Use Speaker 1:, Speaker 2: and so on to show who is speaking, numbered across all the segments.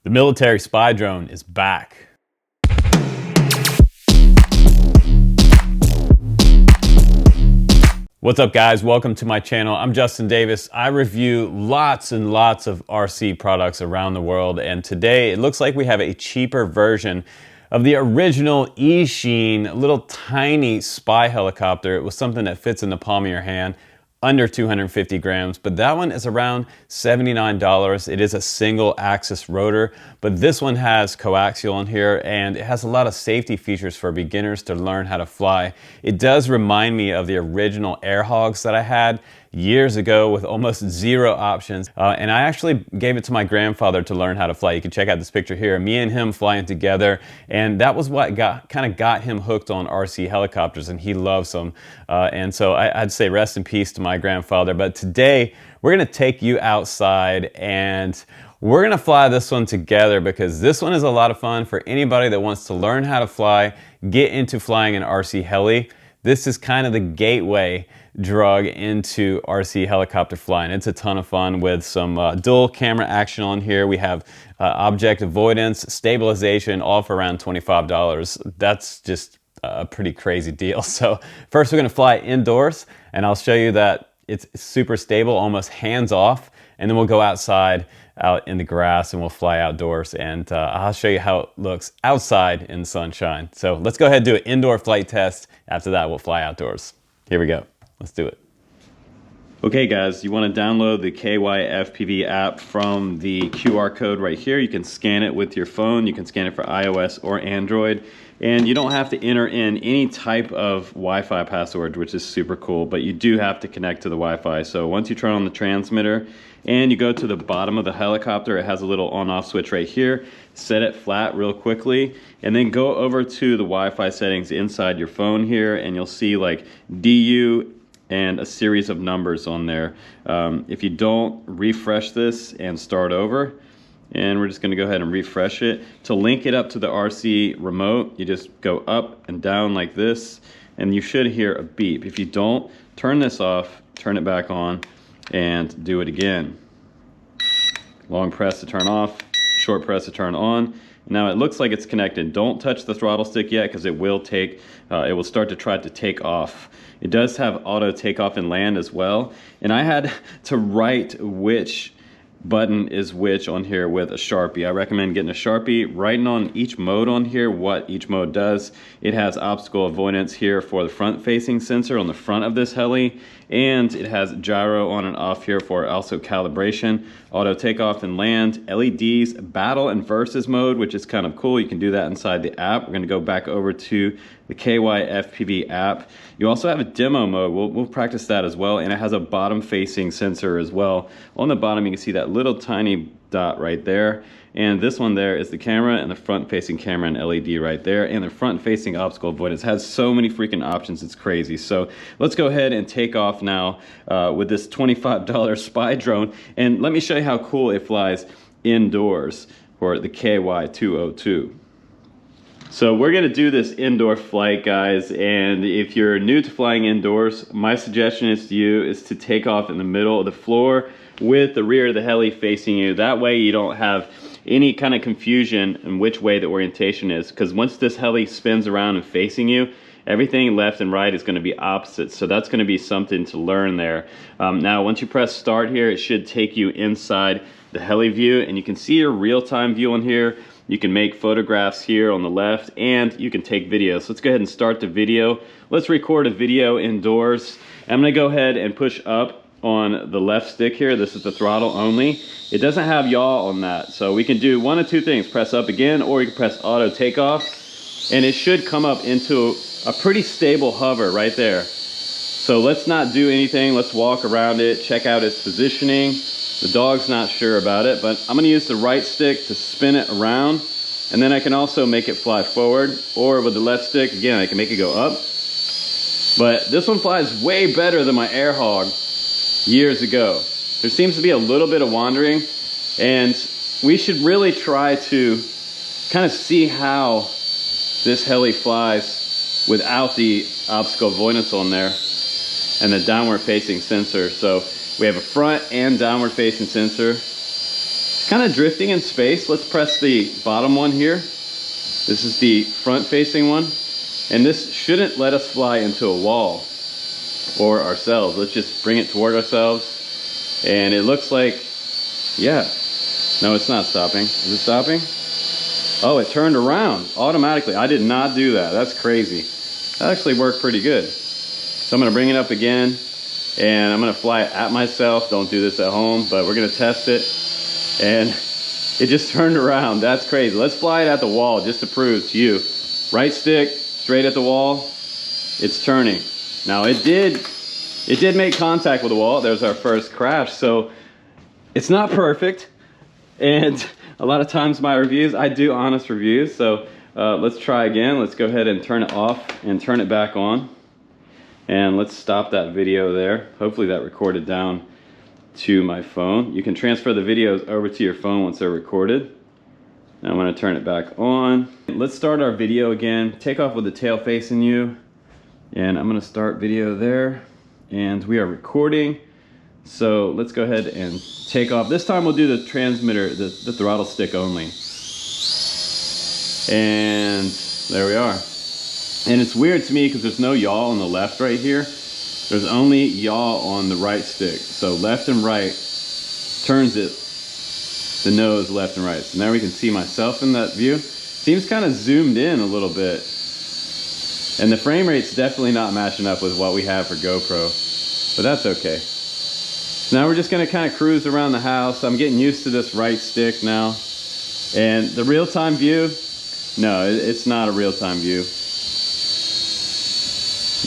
Speaker 1: The military spy drone is back. What's up guys, welcome to my channel. I'm Justin Davis. I review lots and lots of RC products around the world, and today it looks like we have a cheaper version of the original Eachine little tiny spy helicopter. It was something that fits in the palm of your hand, under 250 grams, but that one is around $79. It is a single axis rotor, but this one has coaxial on here, and it has a lot of safety features for beginners to learn how to fly. It does remind me of the original Air Hogs that I had years ago with almost zero options, and I actually gave it to my grandfather to learn how to fly. You can check out this picture here, me and him flying together, and that was what kind of got him hooked on RC helicopters, and he loves them. And so I'd say rest in peace to my grandfather. But today we're gonna take you outside and we're gonna fly this one together, because this one is a lot of fun for anybody that wants to learn how to fly, get into flying an RC heli. This is kind of the gateway drug into RC helicopter flying. It's a ton of fun with some dual camera action on here. We have object avoidance, stabilization, all for around $25. That's just a pretty crazy deal. So first we're gonna fly indoors, and I'll show you that it's super stable, almost hands off, and then we'll go outside out in the grass and we'll fly outdoors, and I'll show you how it looks outside in sunshine. So let's go ahead and do an indoor flight test. After that, we'll fly outdoors. Here we go. Let's do it. Okay guys, you want to download the KYFPV app from the QR code right here. You can scan it with your phone. You can scan it for iOS or Android. And you don't have to enter in any type of Wi-Fi password, which is super cool, but you do have to connect to the Wi-Fi. So once you turn on the transmitter and you go to the bottom of the helicopter, it has a little on-off switch right here. Set it flat real quickly, and then go over to the Wi-Fi settings inside your phone here, and you'll see like DU and a series of numbers on there. If you don't refresh this and start over, and we're just gonna go ahead and refresh it. To link it up to the RC remote, you just go up and down like this, and you should hear a beep. If you don't, turn this off, turn it back on, and do it again. Long press to turn off, short press to turn on. Now it looks like it's connected. Don't touch the throttle stick yet, because it will start to try to take off. It does have auto takeoff and land as well, and I had to write which button is which on here with a Sharpie. I recommend getting a Sharpie, writing on each mode on here what each mode does. It has obstacle avoidance here for the front facing sensor on the front of this heli, and it has gyro on and off here for also calibration, auto takeoff and land, LEDs, battle and versus mode, which is kind of cool. You can do that inside the app. We're going to go back over to the KYFPV app. You also have a demo mode. We'll practice that as well, and it has a bottom facing sensor as well. On the bottom you can see that little tiny dot right there, and this one there is the camera, and the front facing camera and LED right there, and the front facing obstacle avoidance. It has so many freaking options, it's crazy. So let's go ahead and take off now with this $25 spy drone, and let me show you how cool it flies indoors for the KY202. So we're gonna do this indoor flight, guys, and if you're new to flying indoors, my suggestion is to take off in the middle of the floor with the rear of the heli facing you. That way you don't have any kind of confusion in which way the orientation is, because once this heli spins around and facing you, everything left and right is going to be opposite. So that's going to be something to learn there. Now once you press start here, it should take you inside the heli view, and you can see your real-time view on here. You can make photographs here on the left, and you can take videos. So let's go ahead and start the video. Let's record a video indoors. I'm gonna go ahead and push up on the left stick here. This is the throttle only. It doesn't have yaw on that. So we can do one of two things. Press up again, or you can press auto takeoff, and it should come up into a pretty stable hover right there. So let's not do anything. Let's walk around it, check out its positioning. The dog's not sure about it, but I'm gonna use the right stick to spin it around, and then I can also make it fly forward, or with the left stick, again, I can make it go up. But this one flies way better than my Air Hog years ago. There seems to be a little bit of wandering, and we should really try to kind of see how this heli flies without the obstacle avoidance on there and the downward facing sensor. So we have a front and downward facing sensor. kind of drifting in space. Let's press the bottom one here. This is the front facing one. And this shouldn't let us fly into a wall or ourselves. Let's just bring it toward ourselves. And it looks like, yeah. No, it's not stopping. Is it stopping? Oh, it turned around automatically. I did not do that. That's crazy. That actually worked pretty good. So I'm gonna bring it up again and I'm gonna fly it at myself. Don't do this at home, but we're gonna test it. And it just turned around. That's crazy. Let's fly it at the wall just to prove to you. Right stick, straight at the wall, it's turning. Now it did make contact with the wall. There's our first crash. So it's not perfect. And a lot of times my reviews, I do honest reviews. So let's try again. Let's go ahead and turn it off and turn it back on. And let's stop that video there. Hopefully that recorded down to my phone. You can transfer the videos over to your phone once they're recorded. Now I'm gonna turn it back on. Let's start our video again. Take off with the tail facing you. And I'm gonna start video there. And we are recording. So let's go ahead and take off. This time we'll do the transmitter, the throttle stick only. And there we are. And it's weird to me because there's no yaw on the left right here. There's only yaw on the right stick. So left and right turns it, the nose left and right. So now we can see myself in that view. Seems kind of zoomed in a little bit. And the frame rate's definitely not matching up with what we have for GoPro, but that's okay. So now we're just gonna kind of cruise around the house. I'm getting used to this right stick now. And the real-time view, no, it's not a real-time view.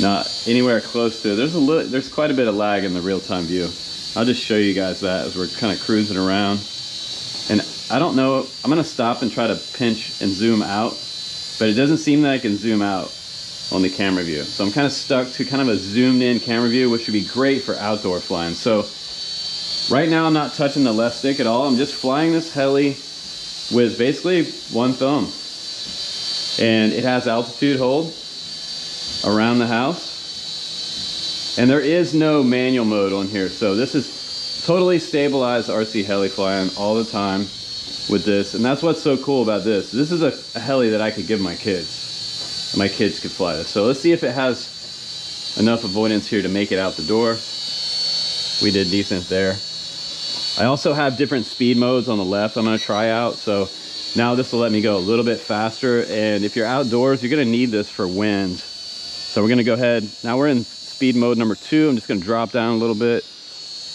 Speaker 1: Not anywhere close to it. There's quite a bit of lag in the real-time view. I'll just show you guys that as we're kind of cruising around. And I don't know, I'm gonna stop and try to pinch and zoom out, but it doesn't seem that I can zoom out on the camera view. So I'm kind of stuck to kind of a zoomed in camera view, which would be great for outdoor flying. So right now I'm not touching the left stick at all. I'm just flying this heli with basically one thumb. And it has altitude hold around the house. And there is no manual mode on here. So this is totally stabilized RC heli flying all the time with this. And that's what's so cool about this. This is a heli that I could give my kids. My kids could fly this. So let's see if it has enough avoidance here to make it out the door. We did decent there. I also have different speed modes on the left I'm gonna try out. So now this will let me go a little bit faster. And if you're outdoors, you're gonna need this for wind. So we're gonna go ahead, now we're in speed mode number 2. I'm just gonna drop down a little bit.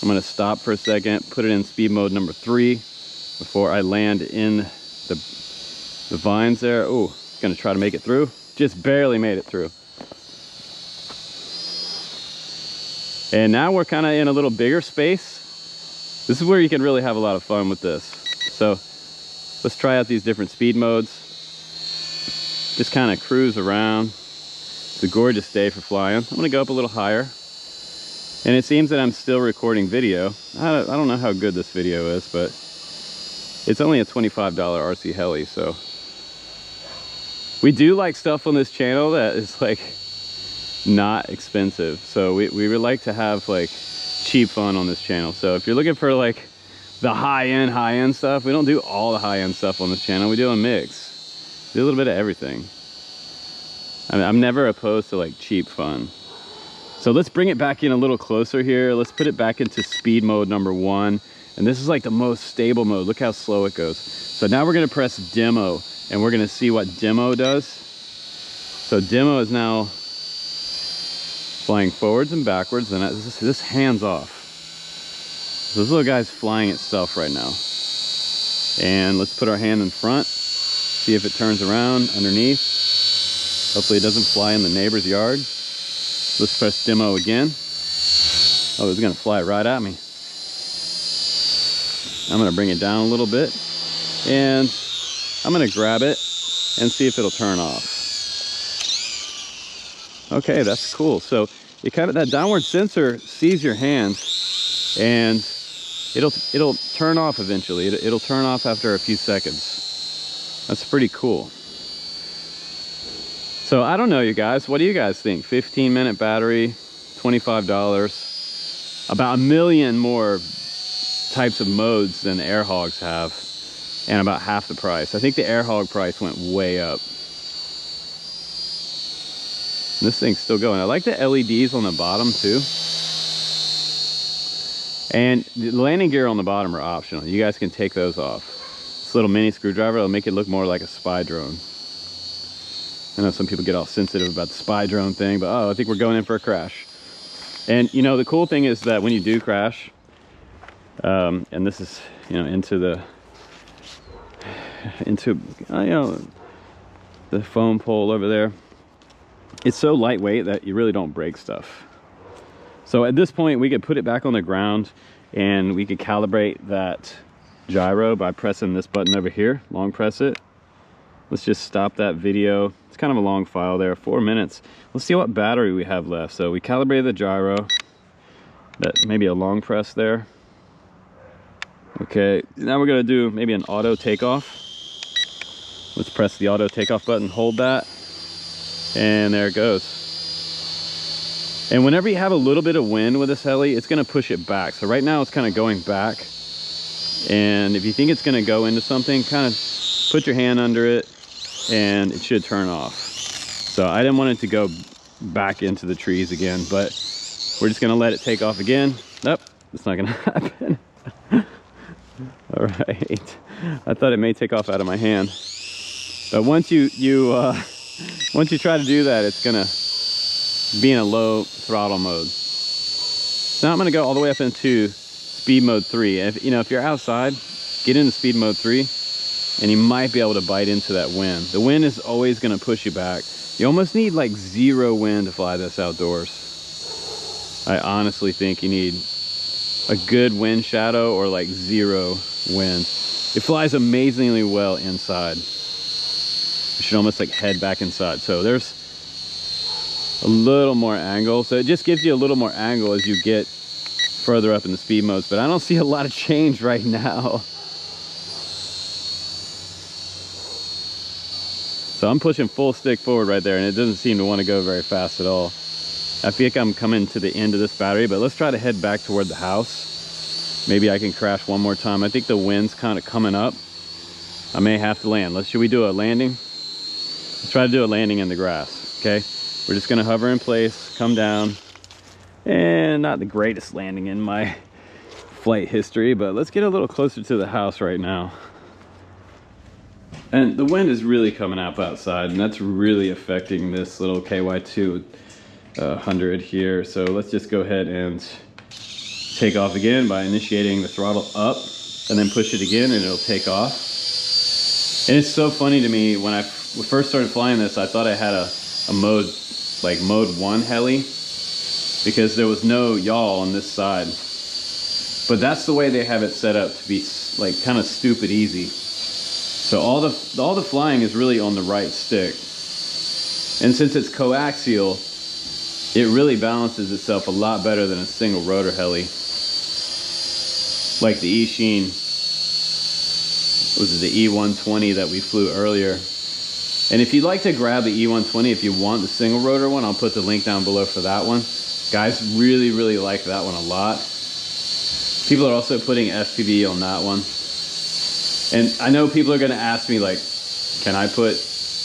Speaker 1: I'm gonna stop for a second, put it in speed mode number 3 before I land in the vines there. Oh, gonna try to make it through. Just barely made it through. And now we're kind of in a little bigger space. This is where you can really have a lot of fun with this. So let's try out these different speed modes. Just kind of cruise around. It's a gorgeous day for flying. I'm gonna go up a little higher. And it seems that I'm still recording video. I don't know how good this video is, but it's only a $25 RC heli, so. We do like stuff on this channel that is like not expensive. So we would like to have like cheap fun on this channel. So if you're looking for like the high-end stuff, we don't do all the high-end stuff on this channel. We do a mix. We do a little bit of everything. I mean, I'm never opposed to like cheap fun. So let's bring it back in a little closer here. Let's put it back into speed mode number 1. And this is like the most stable mode. Look how slow it goes. So now we're gonna press demo and we're gonna see what demo does. So demo is now flying forwards and backwards, and this hands off. So this little guy's flying itself right now. And let's put our hand in front, see if it turns around underneath. Hopefully it doesn't fly in the neighbor's yard. Let's press demo again. Oh, it's gonna fly right at me. I'm gonna bring it down a little bit, and I'm gonna grab it and see if it'll turn off. Okay, that's cool. So it kind of, that downward sensor sees your hands, and it'll turn off eventually. It'll turn off after a few seconds. That's pretty cool. So I don't know, you guys, what do you guys think? 15-minute battery, $25, about 1 million more types of modes than air hogs have. and about half the price. I think the AirHog price went way up. This thing's still going. I like the LEDs on the bottom too. And the landing gear on the bottom are optional. You guys can take those off. This little mini screwdriver will make it look more like a spy drone. I know some people get all sensitive about the spy drone thing, but oh, I think we're going in for a crash. And you know, the cool thing is that when you do crash, and this is, you know, into the foam pole over there, it's so lightweight that you really don't break stuff. So at this point, we could put it back on the ground and we could calibrate that gyro by pressing this button over here, long press it. Let's just stop that video. It's kind of a long file there, 4 minutes. Let's see what battery we have left. So we calibrated the gyro, that maybe a long press there. Okay, now we're gonna do maybe an auto takeoff. Let's press the auto takeoff button, hold that, and there it goes. And whenever you have a little bit of wind with this heli, it's gonna push it back. So right now it's kind of going back. And if you think it's gonna go into something, kind of put your hand under it and it should turn off. So I didn't want it to go back into the trees again, but we're just gonna let it take off again. Nope, it's not gonna happen. All right, I thought it may take off out of my hand. But once you try to do that, it's gonna be in a low throttle mode. So now I'm gonna go all the way up into speed mode 3. And if you're outside, get into speed mode 3 and you might be able to bite into that wind. The wind is always gonna push you back. You almost need like 0 wind to fly this outdoors. I honestly think you need a good wind shadow or like 0 wind. It flies amazingly well inside. You should almost like head back inside. So there's a little more angle. So it just gives you a little more angle as you get further up in the speed modes, but I don't see a lot of change right now. So I'm pushing full stick forward right there and it doesn't seem to want to go very fast at all. I feel like I'm coming to the end of this battery, but let's try to head back toward the house. Maybe I can crash one more time. I think the wind's kind of coming up. I may have to land. Should we do a landing? Let's try to do a landing in the grass, okay? We're just gonna hover in place, come down, and not the greatest landing in my flight history, but let's get a little closer to the house right now. And the wind is really coming up outside, and that's really affecting this little KY2 100 here. So let's just go ahead and take off again by initiating the throttle up, and then push it again and it'll take off. And it's so funny to me, when I first started flying this, I thought I had a mode, like mode 1 heli, because there was no yaw on this side. But that's the way they have it set up, to be like kind of stupid easy. So all the flying is really on the right stick. And since it's coaxial, it really balances itself a lot better than a single rotor heli. Like the Eachine, was it the E120 that we flew earlier? And if you'd like to grab the E120, if you want the single rotor one, I'll put the link down below for that one. Guys really, really like that one a lot. People are also putting FPV on that one. And I know people are gonna ask me, like, can I put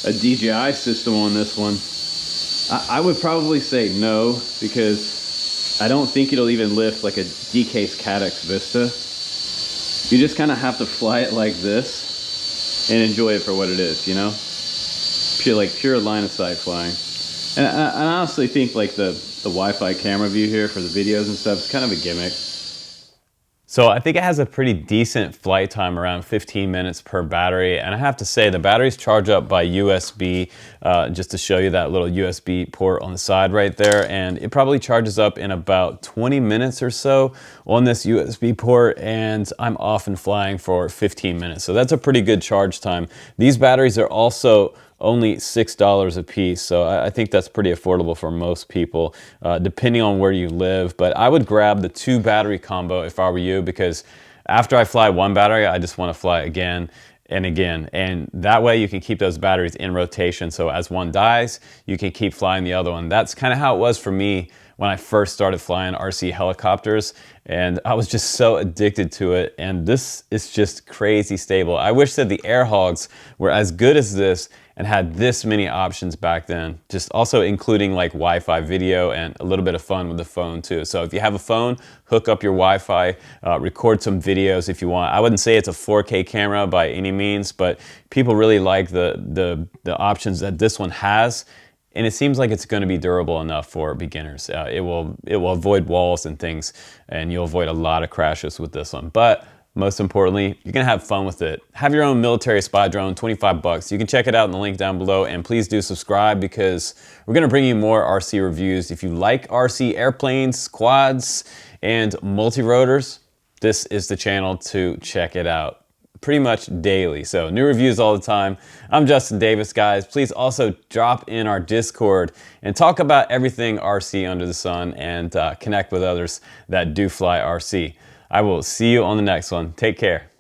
Speaker 1: a DJI system on this one? I would probably say no, because I don't think it'll even lift like a D-Case Cadex Vista. You just kind of have to fly it like this and enjoy it for what it is, you know? Pure line of sight flying. And I honestly think like the Wi-Fi camera view here for the videos and stuff is kind of a gimmick. So I think it has a pretty decent flight time, around 15 minutes per battery. And I have to say, the batteries charge up by USB, just to show you that little USB port on the side right there. And it probably charges up in about 20 minutes or so on this USB port. And I'm off and flying for 15 minutes. So that's a pretty good charge time. These batteries are also only $6 a piece, so I think that's pretty affordable for most people, depending on where you live. But I would grab the 2 battery combo if I were you, because after I fly one battery, I just want to fly again and again, and that way you can keep those batteries in rotation, so as one dies, you can keep flying the other one. That's kind of how it was for me when I first started flying RC helicopters, and I was just so addicted to it. And this is just crazy stable. I wish that the Air Hogs were as good as this and had this many options back then, just also including like Wi-Fi video and a little bit of fun with the phone too. So if you have a phone, hook up your Wi-Fi, record some videos if you want. I wouldn't say it's a 4K camera by any means, but people really like the options that this one has. And it seems like it's going to be durable enough for beginners. It will avoid walls and things, and you'll avoid a lot of crashes with this one. But most importantly, you're gonna have fun with it. Have your own military spy drone, 25 bucks. You can check it out in the link down below, and please do subscribe because we're gonna bring you more RC reviews. If you like RC airplanes, quads, and multi-rotors, this is the channel to check it out pretty much daily. So new reviews all the time. I'm Justin Davis, guys. Please also drop in our Discord and talk about everything RC under the sun and connect with others that do fly RC. I will see you on the next one. Take care.